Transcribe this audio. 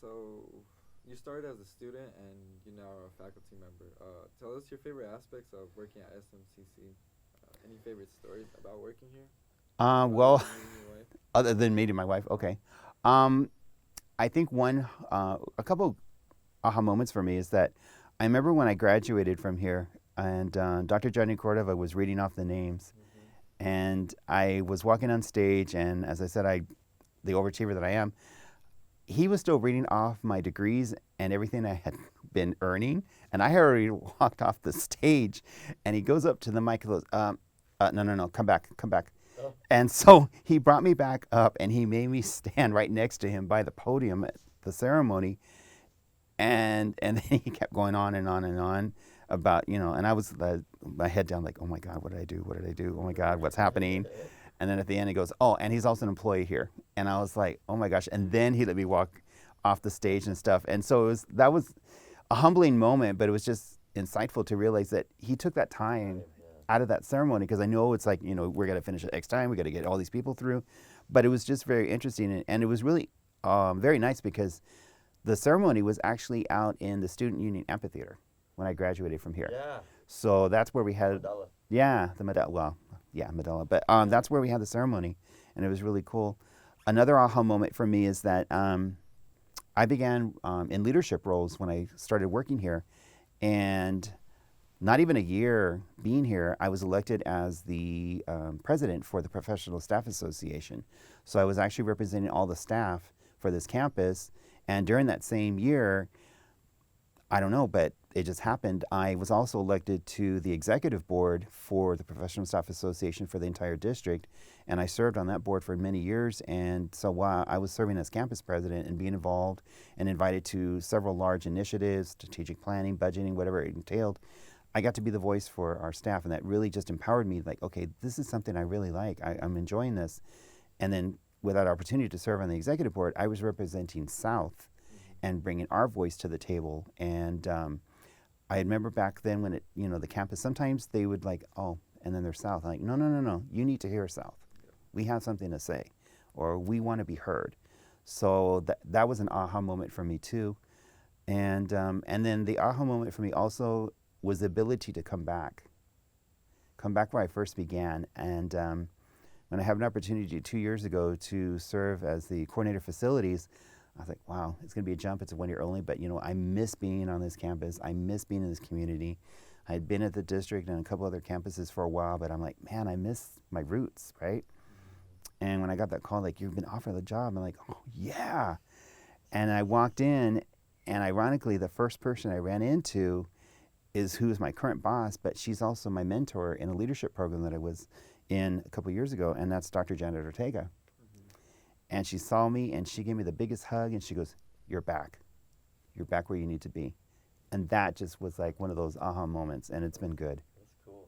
So, you started as a student and you now are a faculty member. Tell us your favorite aspects of working at SMCC. Any favorite stories about working here, other Well, than meeting your wife? other than meeting my wife, okay. Um, I think a couple aha moments for me is that I remember when I graduated from here, and Dr. Johnny Cordova was reading off the names, Mm-hmm. and I was walking on stage, and as I said, the overachiever that I am, he was still reading off my degrees and everything I had been earning, and I had already walked off the stage, and he goes up to the mic and goes, no, no, no, come back, come back. Oh. And so he brought me back up and he made me stand right next to him by the podium at the ceremony. And then he kept going on and on and on about, and I was my head down like, oh my God, what did I do? What did I do? Oh my God, what's happening? And then at the end he goes, oh, and he's also an employee here. And I was like, oh my gosh. And then he let me walk off the stage and stuff. And so that was a humbling moment, but it was just insightful to realize that he took that time out of that ceremony, because I know it's like, we're going to finish at X time, we got to get all these people through. But it was just very interesting, and it was really very nice because the ceremony was actually out in the Student Union Amphitheater when I graduated from here. Yeah. So that's where we had, Mandela. yeah, the Medalla. Well, yeah, Medalla. But that's where we had the ceremony, and it was really cool. Another aha moment for me is that I began in leadership roles when I started working here, and not even a year being here, I was elected as the president for the Professional Staff Association. So I was actually representing all the staff for this campus. And during that same year, I don't know, but it just happened, I was also elected to the executive board for the Professional Staff Association for the entire district. And I served on that board for many years. And so while I was serving as campus president and being involved and invited to several large initiatives, strategic planning, budgeting, whatever it entailed, I got to be the voice for our staff, and that really just empowered me, like, okay, this is something I really like. I'm enjoying this. And then with that opportunity to serve on the executive board, I was representing South and bringing our voice to the table. And I remember back then when the campus, sometimes they would like, oh, and then they're South. I'm like, no, no, no, no, you need to hear South. We have something to say, or we want to be heard. So that was an aha moment for me too. And then the aha moment for me also was the ability to come back where I first began. And when I had an opportunity 2 years ago to serve as the coordinator of facilities, I was like, wow, it's going to be a jump. It's a 1 year only, but I miss being on this campus. I miss being in this community. I had been at the district and a couple other campuses for a while, but I'm like, man, I miss my roots, right? And when I got that call, like, you've been offered the job, I'm like, oh yeah. And I walked in, and ironically, the first person I ran into is who is my current boss, but she's also my mentor in a leadership program that I was in a couple years ago, and that's Dr. Janet Ortega. And she saw me, and she gave me the biggest hug, and she goes, you're back. You're back where you need to be. And that just was like one of those aha moments, and it's been good.